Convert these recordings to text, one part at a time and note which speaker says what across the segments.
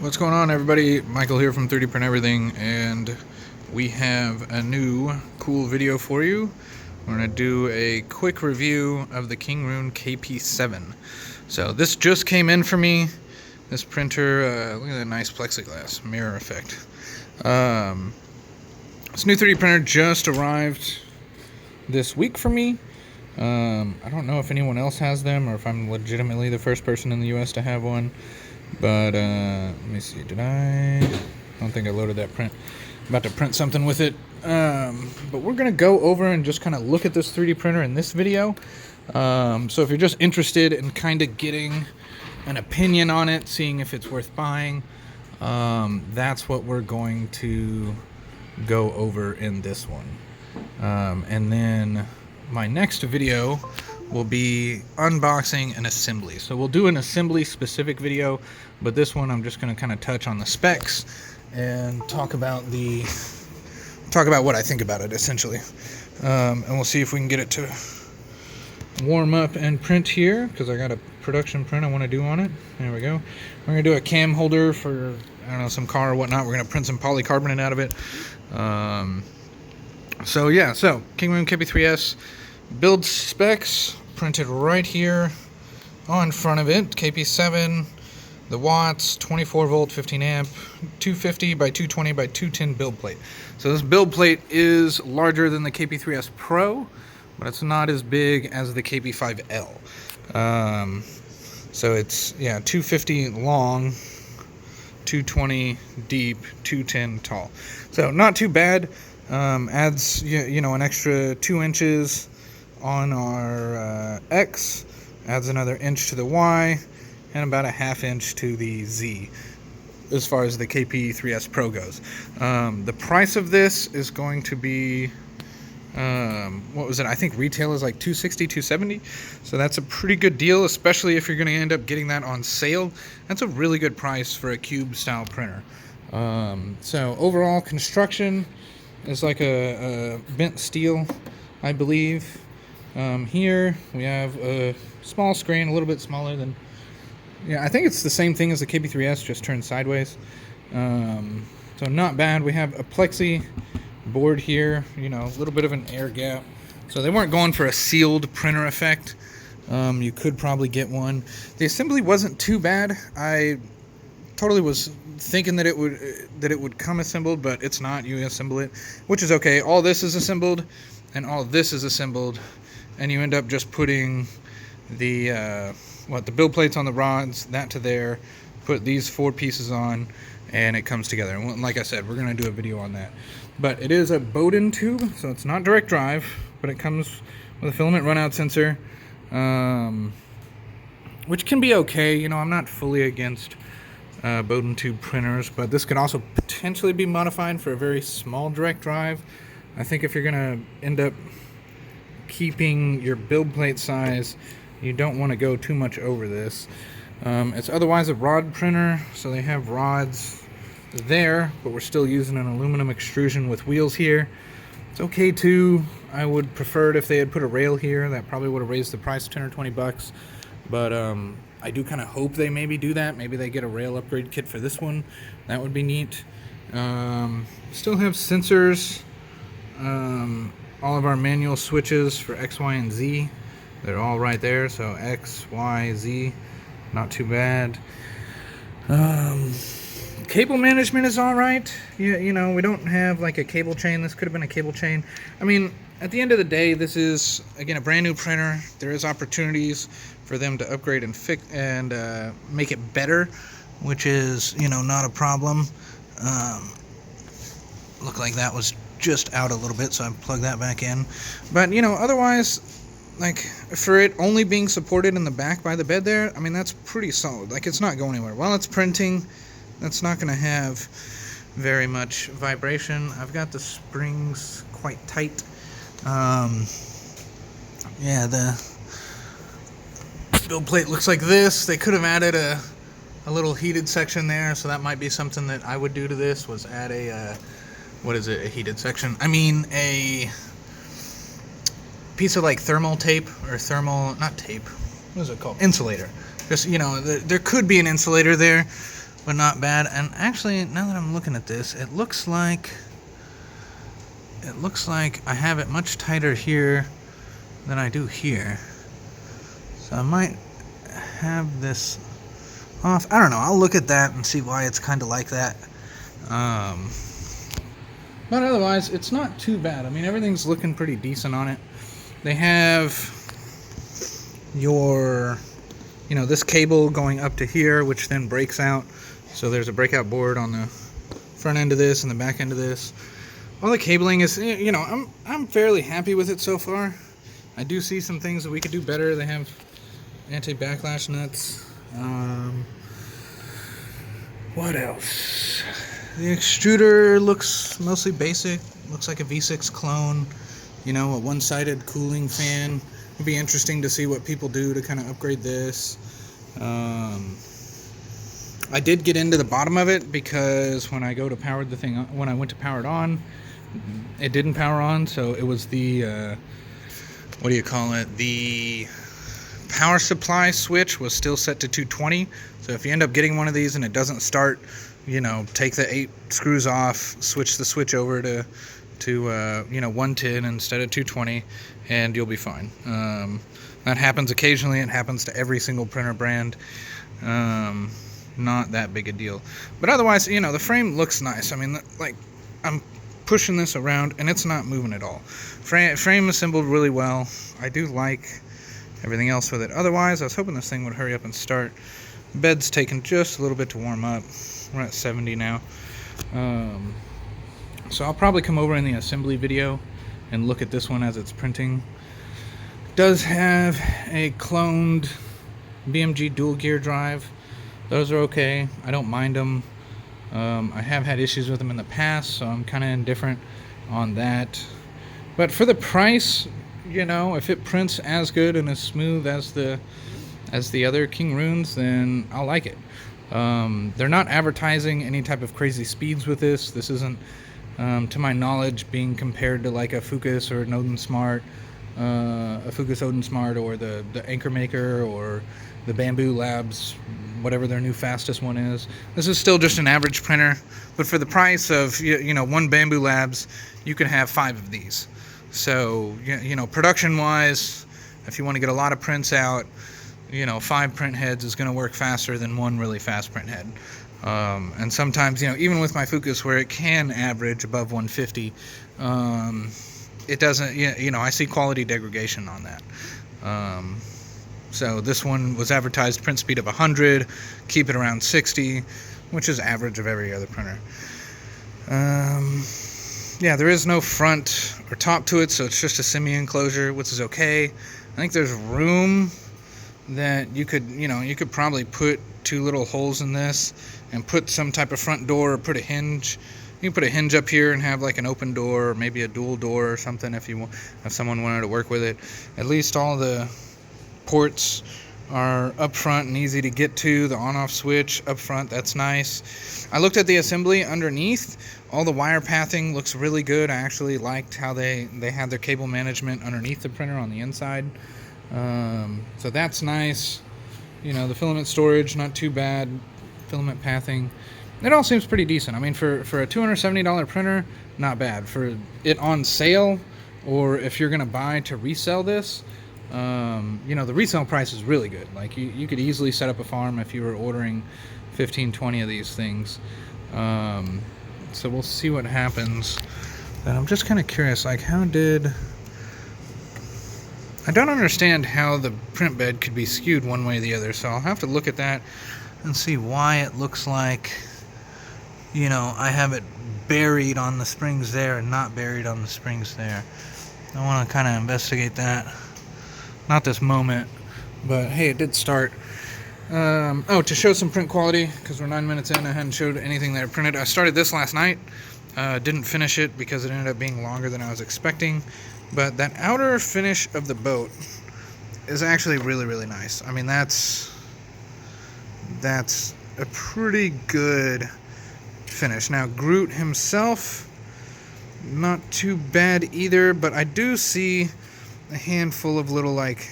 Speaker 1: What's going on, everybody? Michael here from 3D Print Everything, and we have a new cool video for you. We're going to do a quick review of the KingRoon KP7. So this just came in for me. This printer, look at that nice plexiglass mirror effect. This new 3D printer just arrived this week for me. I don't know if anyone else has them or if I'm legitimately the first person in the US to have one. But let me see, I don't think I loaded that print. I'm about to print something with it. But we're going to go over and just kind of look at this 3D printer in this video. So if you're just interested in kind of getting an opinion on it, seeing if it's worth buying, that's what we're going to go over in this one. And then my next video will be unboxing an assembly. So we'll do an assembly specific video, but this one I'm just going to kind of touch on the specs and talk about what I think about it essentially. And we'll see if we can get it to warm up and print here, because I got a production print I want to do on it. There we go. We're going to do a cam holder for, I don't know, some car or whatnot. We're going to print some polycarbonate out of it. So yeah, so KingRoon KP3S build specs printed right here on front of it. KP7, the watts, 24 volt, 15 amp, 250 by 220 by 210 build plate. So this build plate is larger than the KP3S Pro, but it's not as big as the KP5L. So it's, yeah, 250 long, 220 deep, 210 tall. So not too bad. Adds, you know, an extra 2 inches on our X, adds another inch to the Y, and about a ½ inch to the Z as far as the KP3S Pro goes. The price of this is going to be, what was it? I think retail is like $260, $270. So that's a pretty good deal, especially if you're going to end up getting that on sale. That's a really good price for a cube style printer. So overall construction is like a bent steel, I believe. Here we have a small screen, a little bit smaller than, yeah, I think it's the same thing as the KP3S, just turned sideways. So not bad. We have a plexi board here, you know, a little bit of an air gap. So they weren't going for a sealed printer effect. You could probably get one. The assembly wasn't too bad. I totally was thinking that it would come assembled, but it's not. You assemble it, which is okay. All this is assembled and all this is assembled, and you end up just putting the the build plates on the rods, that to there, put these 4 pieces on, and it comes together. And like I said, we're going to do a video on that. But it is a Bowden tube, so it's not direct drive, but it comes with a filament runout sensor, which can be okay. You know, I'm not fully against Bowden tube printers, but this could also potentially be modified for a very small direct drive. I think if you're going to end up keeping your build plate size, you don't want to go too much over this. It's otherwise a rod printer, so they have rods there, but we're still using an aluminum extrusion with wheels here. It's okay too. I would prefer it if they had put a rail here. That probably would have raised the price 10 or 20 bucks. But I do kind of hope they maybe do that. Maybe they get a rail upgrade kit for this one. That would be neat. Still have sensors. All of our manual switches for X, Y, and Z. They're all right there. So X, Y, Z. Not too bad. Cable management is all right. You know, we don't have like a cable chain. This could have been a cable chain. I mean, at the end of the day, this is, again, a brand new printer. There is opportunities for them to upgrade and fix and make it better, which is, you know, not a problem. Looked like that was just out a little bit, so I plugged that back in. But, you know, otherwise, like, for it only being supported in the back by the bed there, I mean, that's pretty solid. Like, it's not going anywhere. While it's printing, that's not going to have very much vibration. I've got the springs quite tight. Yeah, the build plate looks like this. They could have added a little heated section there, so that might be something that I would do to this, was add a, what is it, a heated section? I mean, a piece of like thermal tape, or thermal, not tape, what is it called? Insulator. Just, you know, there could be an insulator there. but not bad. And actually, now that I'm looking at this, it looks like I have it much tighter here than I do here. So I might have this off. I don't know. I'll look at that and see why it's kind of like that. But otherwise, it's not too bad. I mean, everything's looking pretty decent on it. They have your, this cable going up to here, which then breaks out. So there's a breakout board on the front end of this and the back end of this. All the cabling is, I'm fairly happy with it so far. I do see some things that we could do better. They have anti-backlash nuts. What else? The extruder looks mostly basic. Looks like a V6 clone. A one-sided cooling fan. It'd be interesting to see what people do to kind of upgrade this. I did get into the bottom of it because when I went to power it on, it didn't power on. So it was the the power supply switch was still set to 220. So if you end up getting one of these and it doesn't start, take the 8 screws off, switch the switch over to 110 instead of 220, and you'll be fine. That happens occasionally. It happens to every single printer brand. Not that big a deal. But otherwise, the frame looks nice. I mean, like, I'm pushing this around and it's not moving at all. Frame assembled really well. I do like everything else with it. Otherwise, I was hoping this thing would hurry up and start. Bed's taking just a little bit to warm up. We're at 70 now. So I'll probably come over in the assembly video and look at this one as it's printing. It does have a cloned BMG dual gear drive. Those are okay. I don't mind them. I have had issues with them in the past, so I'm kind of indifferent on that. But for the price, if it prints as good and as smooth as the other KingRoons, then I'll like it. They're not advertising any type of crazy speeds with this. This isn't, to my knowledge, being compared to like a Fucus or an Odin Smart, a Fucus Odin Smart, or the Anchor Maker, or the Bamboo Labs, whatever their new fastest one is. This is still just an average printer, but for the price of one Bamboo Labs, you can have 5 of these. So production wise, if you want to get a lot of prints out, 5 print heads is going to work faster than 1 really fast print head. And sometimes, even with my Fucus, where it can average above 150, it doesn't, I see quality degradation on that. So this one was advertised print speed of 100, keep it around 60, which is average of every other printer. Yeah, there is no front or top to it, so it's just a semi-enclosure, which is okay. I think there's room that you could probably put 2 little holes in this and put some type of front door, or put a hinge. You can put a hinge up here and have like an open door, or maybe a dual door or something if someone wanted to work with it. At least all the ports are up front and easy to get to. The on-off switch up front, that's nice. I looked at the assembly underneath. All the wire pathing looks really good. I actually liked how they had their cable management underneath the printer on the inside. So that's nice. The filament storage, not too bad. Filament pathing, it all seems pretty decent. I mean, for a $270 printer, not bad. For it on sale, or if you're going to buy to resell this, the resale price is really good. Like, you could easily set up a farm if you were ordering 15, 20 of these things. So we'll see what happens. But I'm just kind of curious, like, I don't understand how the print bed could be skewed one way or the other, so I'll have to look at that and see why it looks like, I have it buried on the springs there and not buried on the springs there. I want to kind of investigate that. Not this moment, but hey, it did start. To show some print quality, because we're 9 minutes in, I hadn't showed anything that I printed. I started this last night, didn't finish it because it ended up being longer than I was expecting, but that outer finish of the boat is actually really, really nice. I mean, that's a pretty good finish. Now, Groot himself, not too bad either, but I do see a handful of little, like,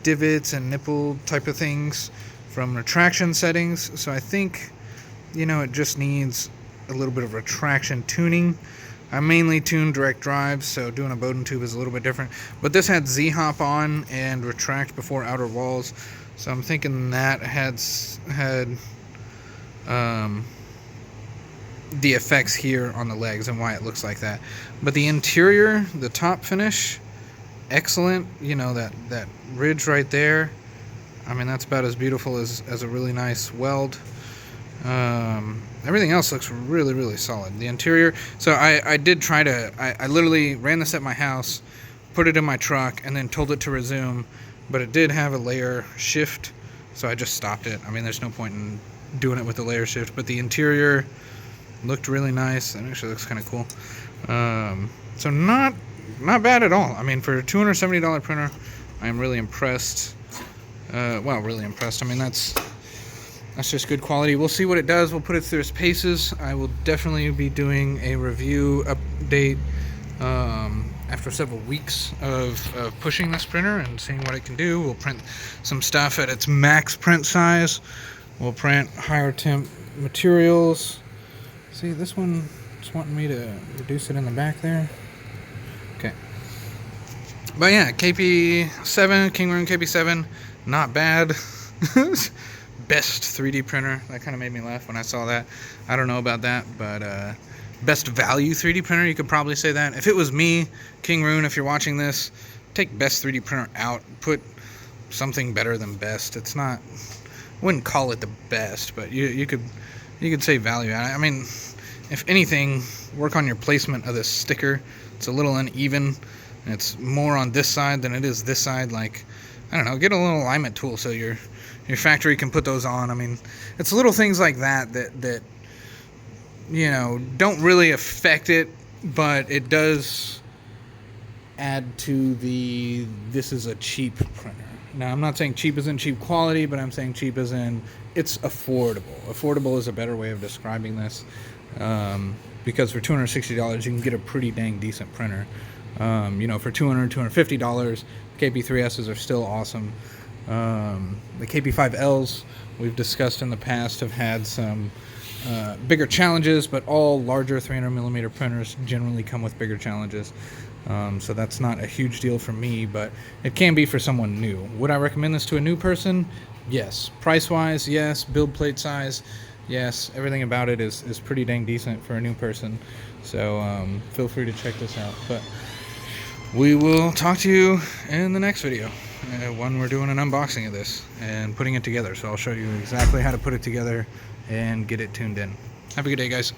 Speaker 1: divots and nipple type of things from retraction settings. So I think, you know, it just needs a little bit of retraction tuning. I mainly tune direct drives, so doing a Bowden tube is a little bit different. But this had Z-hop on and retract before outer walls, so I'm thinking that had the effects here on the legs and why it looks like that. But the interior, the top finish, excellent. You know, that ridge right there, I mean, that's about as beautiful as a really nice weld. Everything else looks really, really solid. The interior, so I did try to, I literally ran this at my house, put it in my truck, and then told it to resume, but it did have a layer shift, so I just stopped it. I mean, there's no point in doing it with the layer shift, but the interior looked really nice. It actually looks kind of cool. So not bad at all. I mean, for a $270 printer, I am really impressed. Well, really impressed. I mean, that's just good quality. We'll see what it does. We'll put it through its paces. I will definitely be doing a review update after several weeks of pushing this printer and seeing what it can do. We'll print some stuff at its max print size. We'll print higher temp materials. See, this one is wanting me to reduce it in the back there. Okay. But yeah, KP7, KingRoon KP7, not bad. Best 3D printer. That kind of made me laugh when I saw that. I don't know about that, but best value 3D printer, you could probably say that. If it was me, KingRoon, if you're watching this, take best 3D printer out, put something better than best. It's not, I wouldn't call it the best, but you could say value. I mean, if anything, work on your placement of this sticker. It's a little uneven. It's more on this side than it is this side. Like, I don't know, get a little alignment tool so your factory can put those on. I mean, it's little things like that you know, don't really affect it, but it does add to this is a cheap printer. Now, I'm not saying cheap isn't cheap quality, but I'm saying cheap as in it's affordable. Affordable is a better way of describing this, because for $260 you can get a pretty dang decent printer. You know, for $200, $250, KP3Ss are still awesome. The KP5Ls we've discussed in the past have had some bigger challenges, but all larger 300mm printers generally come with bigger challenges. So that's not a huge deal for me, but it can be for someone new. Would I recommend this to a new person? Yes. Price-wise, yes. Build plate size, yes. Everything about it is pretty dang decent for a new person. So feel free to check this out. But we will talk to you in the next video when we're doing an unboxing of this and putting it together. So I'll show you exactly how to put it together and get it tuned in. Have a good day, guys.